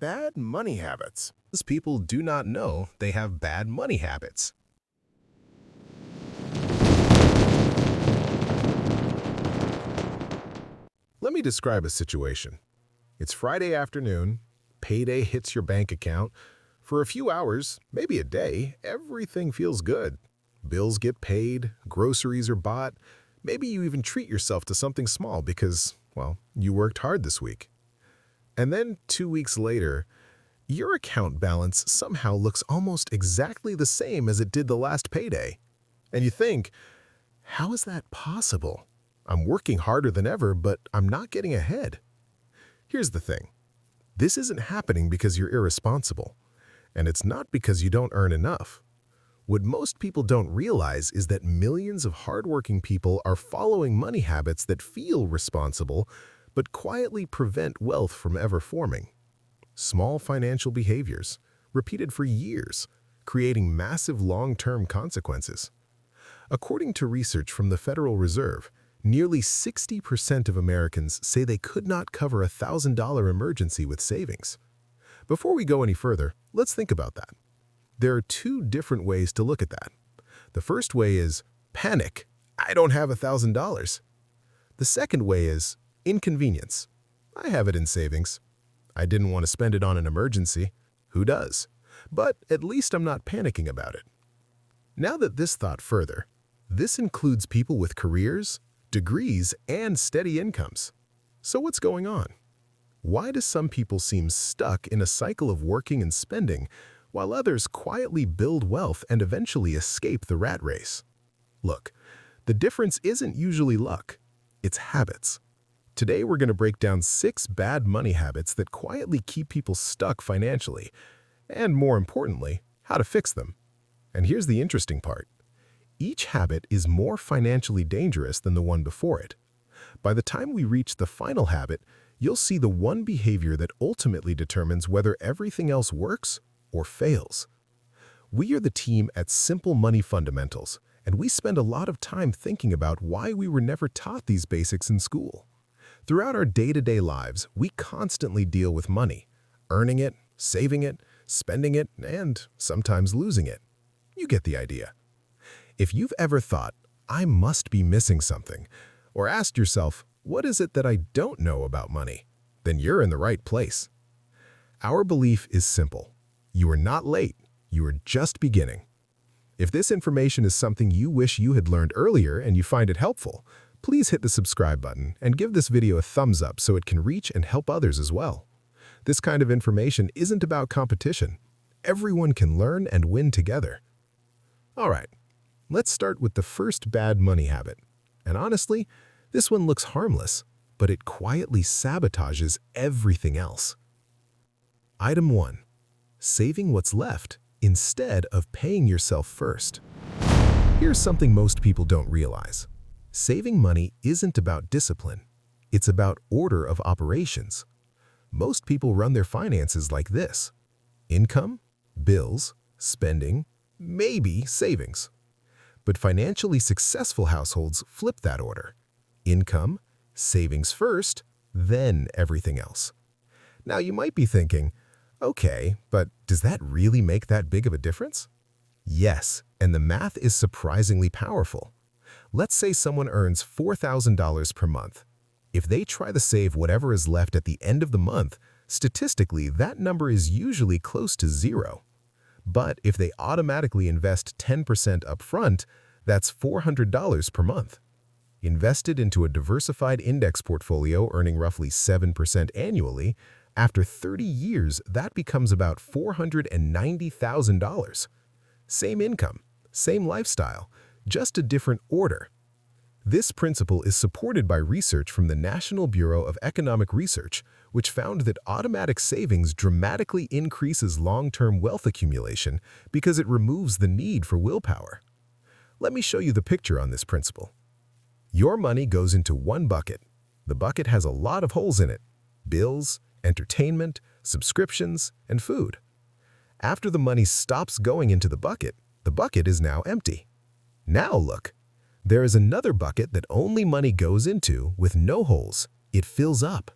Bad money habits. Most people do not know they have bad money habits. Let me describe a situation. It's Friday afternoon, payday hits your bank account. For a few hours, maybe a day, everything feels good. Bills get paid, groceries are bought, maybe you even treat yourself to something small because, well, you worked hard this week. And then 2 weeks later, your account balance somehow looks almost exactly the same as it did the last payday. And you think, how is that possible? I'm working harder than ever, but I'm not getting ahead. Here's the thing. This isn't happening because you're irresponsible, and it's not because you don't earn enough. What most people don't realize is that millions of hardworking people are following money habits that feel responsible, but quietly prevent wealth from ever forming. Small financial behaviors, repeated for years, creating massive long-term consequences. According to research from the Federal Reserve, nearly 60% of Americans say they could not cover a $1,000 emergency with savings. Before we go any further, let's think about that. There are two different ways to look at that. The first way is panic. I don't have $1,000. The second way is inconvenience. I have it in savings. I didn't want to spend it on an emergency. Who does? But at least I'm not panicking about it. Now that this thought further, this includes people with careers, degrees, and steady incomes. So what's going on? Why do some people seem stuck in a cycle of working and spending, while others quietly build wealth and eventually escape the rat race? Look, the difference isn't usually luck, it's habits. Today we're going to break down 6 bad money habits that quietly keep people stuck financially, and more importantly, how to fix them. And here's the interesting part. Each habit is more financially dangerous than the one before it. By the time we reach the final habit, you'll see the one behavior that ultimately determines whether everything else works or fails. We are the team at Simple Money Fundamentals, and we spend a lot of time thinking about why we were never taught these basics in school. Throughout our day-to-day lives, we constantly deal with money, earning it, saving it, spending it, and sometimes losing it. You get the idea. If you've ever thought, I must be missing something, or asked yourself, what is it that I don't know about money? Then you're in the right place. Our belief is simple. You are not late. You are just beginning. If this information is something you wish you had learned earlier and you find it helpful, please hit the subscribe button and give this video a thumbs up so it can reach and help others as well. This kind of information isn't about competition. Everyone can learn and win together. All right. Let's start with the first bad money habit. And honestly, this one looks harmless, but it quietly sabotages everything else. Item 1. Saving what's left instead of paying yourself first. Here's something most people don't realize. Saving money isn't about discipline. It's about order of operations. Most people run their finances like this: income, bills, spending, maybe savings. But financially successful households flip that order. Income, savings first, then everything else. Now you might be thinking, okay, but does that really make that big of a difference? Yes, and the math is surprisingly powerful. Let's say someone earns $4,000 per month. If they try to save whatever is left at the end of the month, statistically that number is usually close to zero. But if they automatically invest 10% upfront, that's $400 per month. Invested into a diversified index portfolio earning roughly 7% annually, after 30 years, that becomes about $490,000. Same income, same lifestyle, just a different order. This principle is supported by research from the National Bureau of Economic Research, which found that automatic savings dramatically increases long-term wealth accumulation because it removes the need for willpower. Let me show you the picture on this principle. Your money goes into one bucket. The bucket has a lot of holes in it: bills, entertainment, subscriptions, and food. After the money stops going into the bucket is now empty. Now look. There is another bucket that only money goes into with no holes. It fills up.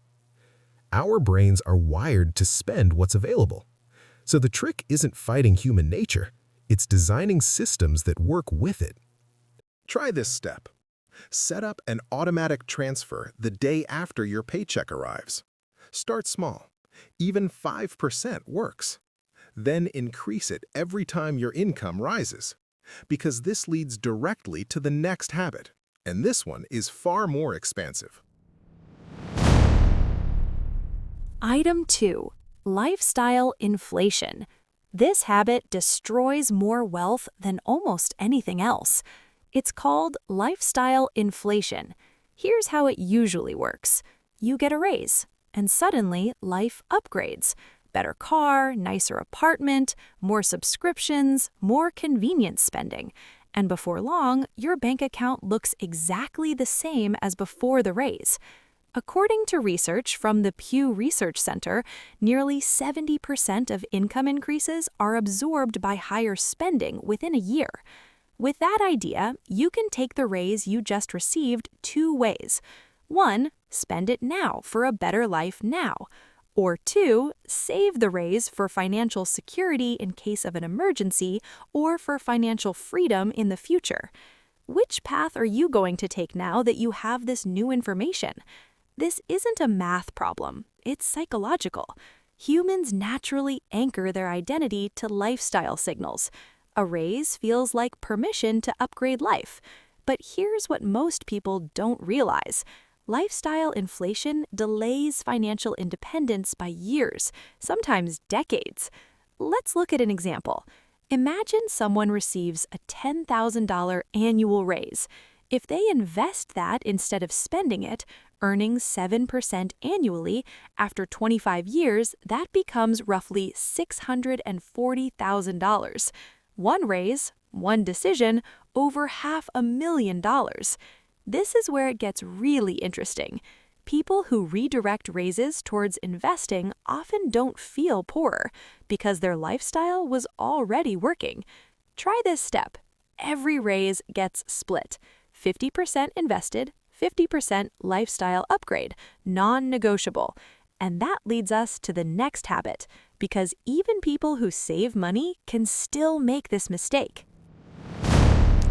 Our brains are wired to spend what's available. So the trick isn't fighting human nature, it's designing systems that work with it. Try this step. Set up an automatic transfer the day after your paycheck arrives. Start small. Even 5% works. Then increase it every time your income rises, because this leads directly to the next habit, and this one is far more expansive. Item 2. Lifestyle inflation. This habit destroys more wealth than almost anything else. It's called lifestyle inflation. Here's how it usually works. You get a raise, and suddenly life upgrades. Better car, nicer apartment, more subscriptions, more convenience spending. And before long, your bank account looks exactly the same as before the raise. According to research from the Pew Research Center, nearly 70% of income increases are absorbed by higher spending within a year. With that idea, you can take the raise you just received two ways. 1, spend it now for a better life now. Or 2, save the raise for financial security in case of an emergency or for financial freedom in the future. Which path are you going to take now that you have this new information? This isn't a math problem, it's psychological. Humans naturally anchor their identity to lifestyle signals. A raise feels like permission to upgrade life. But here's what most people don't realize. Lifestyle inflation delays financial independence by years, sometimes decades. Let's look at an example. Imagine someone receives a $10,000 annual raise. If they invest that instead of spending it, earning 7% annually, after 25 years, that becomes roughly $640,000. One raise, one decision, over $500,000. This is where it gets really interesting. People who redirect raises towards investing often don't feel poorer because their lifestyle was already working. Try this step. Every raise gets split. 50% invested, 50% lifestyle upgrade, non-negotiable. And that leads us to the next habit, because even people who save money can still make this mistake.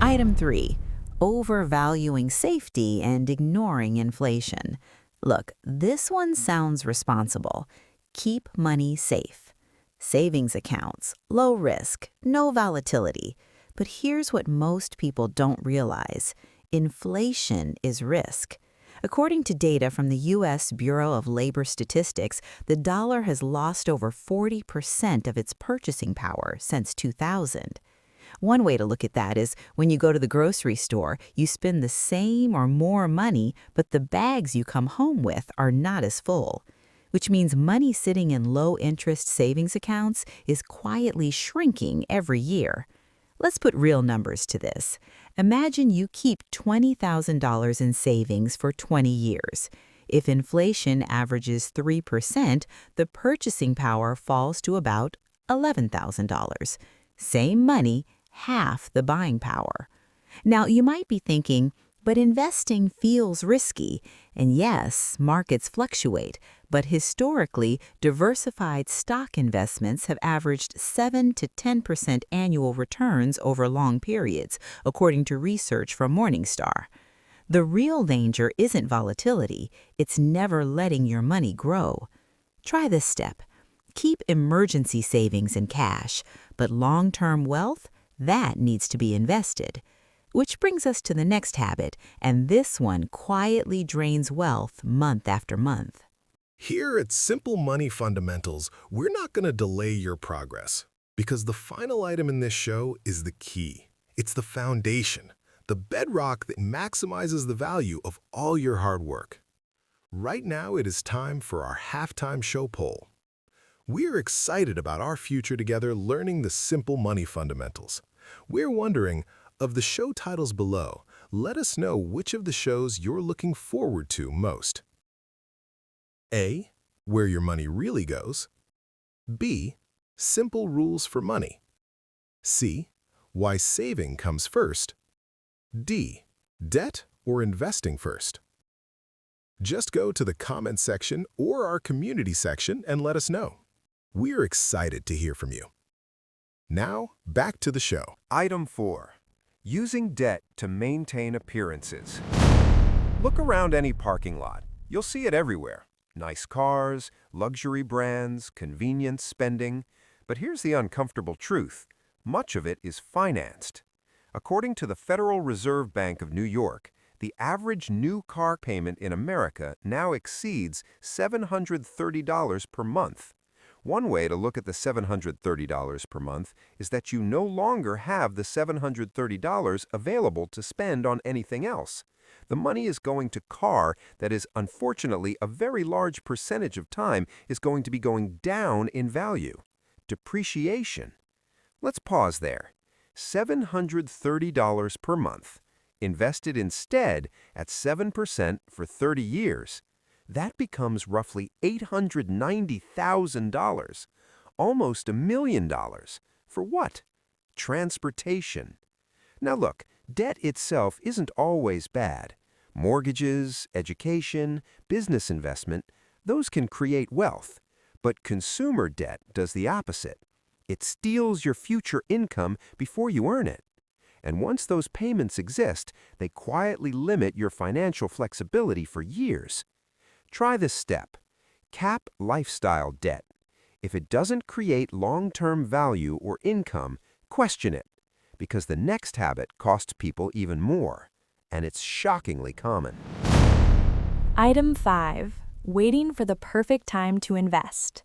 Item 3. Overvaluing safety and ignoring inflation. Look, this one sounds responsible. Keep money safe. Savings accounts, low risk, no volatility. But here's what most people don't realize. Inflation is risk. According to data from the U.S. Bureau of Labor Statistics, the dollar has lost over 40% of its purchasing power since 2000. One way to look at that is when you go to the grocery store, you spend the same or more money, but the bags you come home with are not as full, which means money sitting in low-interest savings accounts is quietly shrinking every year. Let's put real numbers to this. Imagine you keep $20,000 in savings for 20 years. If inflation averages 3%, the purchasing power falls to about $11,000. Same money, half the buying power. Now, you might be thinking, but investing feels risky. And yes, markets fluctuate, but historically, diversified stock investments have averaged 7 to 10% annual returns over long periods, according to research from Morningstar. The real danger isn't volatility, it's never letting your money grow. Try this step. Keep emergency savings in cash, but long-term wealth, that needs to be invested. Which brings us to the next habit, and this one quietly drains wealth month after month. Here at Simple Money Fundamentals, we're not going to delay your progress, because the final item in this show is the key. It's the foundation, the bedrock that maximizes the value of all your hard work. Right now, it is time for our halftime show poll. We're excited about our future together learning the simple money fundamentals. We're wondering, of the show titles below, let us know which of the shows you're looking forward to most. A. Where Your Money Really Goes. B. Simple Rules for Money. C. Why Saving Comes First. D. Debt or Investing First. Just go to the comment section or our community section and let us know. We're excited to hear from you. Now, back to the show. Item 4. Using debt to maintain appearances. Look around any parking lot. You'll see it everywhere. Nice cars, luxury brands, convenience spending. But here's the uncomfortable truth. Much of it is financed. According to the Federal Reserve Bank of New York, the average new car payment in America now exceeds $730 per month. One way to look at the $730 per month is that you no longer have the $730 available to spend on anything else. The money is going to car that is, unfortunately, a very large percentage of time is going to be going down in value. Depreciation. Let's pause there. $730 per month, invested instead at 7% for 30 years. That becomes roughly $890,000, almost $1 million. For what? Transportation. Now look, debt itself isn't always bad. Mortgages, education, business investment, those can create wealth. But consumer debt does the opposite. It steals your future income before you earn it. And once those payments exist, they quietly limit your financial flexibility for years. Try this step. Cap lifestyle debt. If it doesn't create long-term value or income, question it, because the next habit costs people even more, and it's shockingly common. Item 5. Waiting for the perfect time to invest.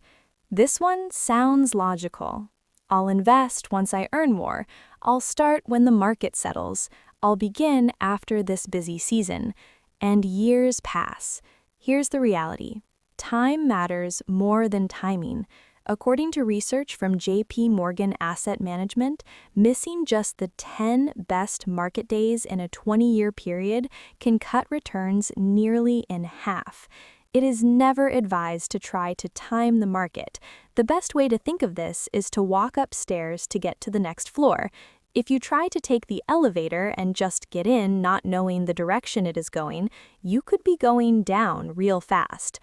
This one sounds logical. I'll invest once I earn more. I'll start when the market settles. I'll begin after this busy season. And years pass. Here's the reality. Time matters more than timing. According to research from J.P. Morgan Asset Management, missing just the 10 best market days in a 20-year period can cut returns nearly in half. It is never advised to try to time the market. The best way to think of this is to walk upstairs to get to the next floor. If you try to take the elevator and just get in not knowing the direction it is going, you could be going down real fast.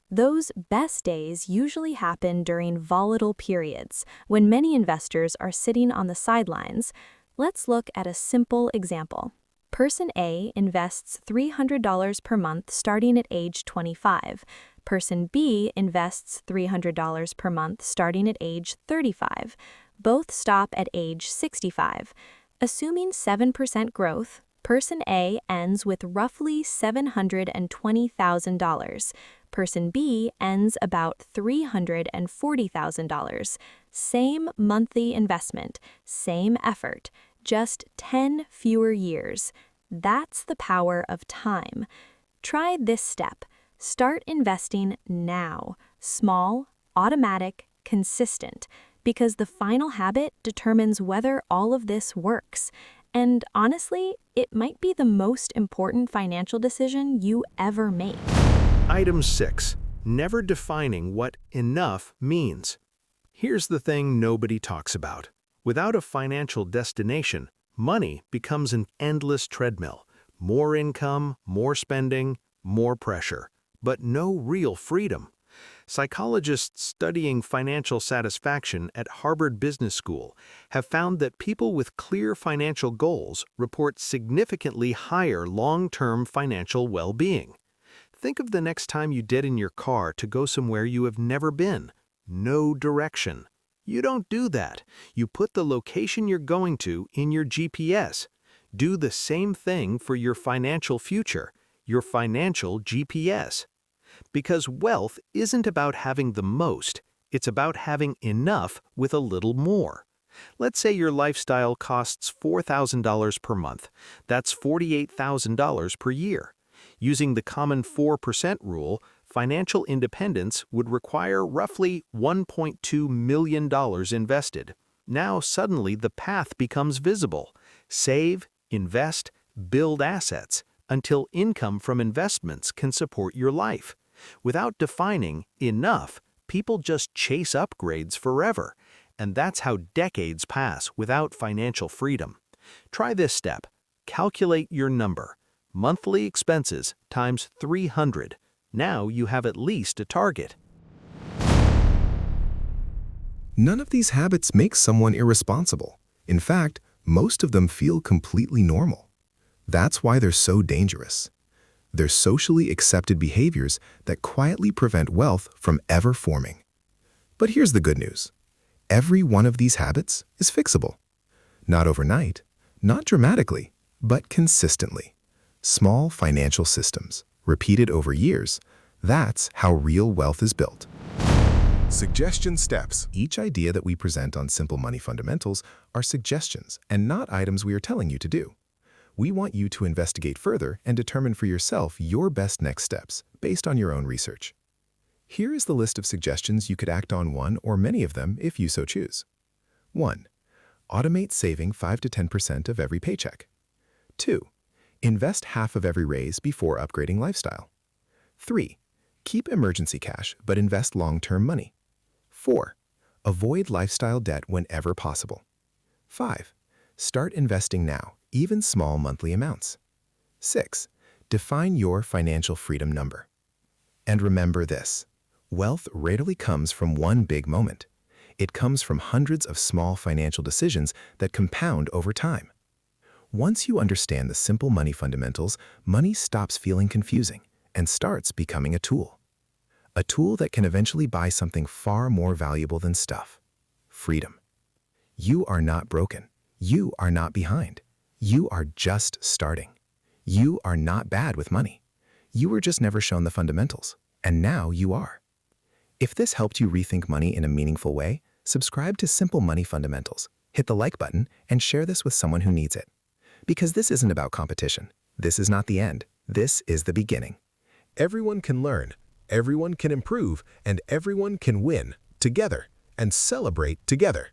Those best days usually happen during volatile periods, when many investors are sitting on the sidelines. Let's look at a simple example. Person A invests $300 per month starting at age 25. Person B invests $300 per month starting at age 35. Both stop at age 65. Assuming 7% growth, Person A ends with roughly $720,000. Person B ends about $340,000. Same monthly investment, same effort, just 10 fewer years. That's the power of time. Try this step. Start investing now. Small, automatic, consistent. Because the final habit determines whether all of this works. And honestly, it might be the most important financial decision you ever make. Item 6. Never defining what enough means. Here's the thing nobody talks about. Without a financial destination, money becomes an endless treadmill. More income, more spending, more pressure. But no real freedom. Psychologists studying financial satisfaction at Harvard Business School have found that people with clear financial goals report significantly higher long-term financial well-being. Think of the next time you get in your car to go somewhere you have never been. No direction. You don't do that. You put the location you're going to in your GPS. Do the same thing for your financial future, your financial GPS. Because wealth isn't about having the most, it's about having enough with a little more. Let's say your lifestyle costs $4,000 per month. That's $48,000 per year. Using the common 4% rule, financial independence would require roughly $1.2 million invested. Now suddenly the path becomes visible. Save, invest, build assets until income from investments can support your life. Without defining enough, people just chase upgrades forever. And that's how decades pass without financial freedom. Try this step. Calculate your number. Monthly expenses times 300. Now you have at least a target. None of these habits make someone irresponsible. In fact, most of them feel completely normal. That's why they're so dangerous. They're socially accepted behaviors that quietly prevent wealth from ever forming. But here's the good news. Every one of these habits is fixable. Not overnight, not dramatically, but consistently. Small financial systems, repeated over years, that's how real wealth is built. Suggestion steps. Each idea that we present on Simple Money Fundamentals are suggestions and not items we are telling you to do. We want you to investigate further and determine for yourself your best next steps based on your own research. Here is the list of suggestions you could act on one or many of them if you so choose. 1. Automate saving 5 to 10% of every paycheck. 2. Invest half of every raise before upgrading lifestyle. 3. Keep emergency cash but invest long-term money. 4. Avoid lifestyle debt whenever possible. 5. Start investing now, even small monthly amounts. 6. Define your financial freedom number. And remember this, wealth rarely comes from one big moment. It comes from hundreds of small financial decisions that compound over time. Once you understand the simple money fundamentals, money stops feeling confusing and starts becoming a tool. A tool that can eventually buy something far more valuable than stuff: freedom. You are not broken. You are not behind. You are just starting. You are not bad with money. You were just never shown the fundamentals, and now you are. If this helped you rethink money in a meaningful way, subscribe to Simple Money Fundamentals, hit the like button, and share this with someone who needs it. Because this isn't about competition. This is not the end. This is the beginning. Everyone can learn, everyone can improve, and everyone can win together and celebrate together.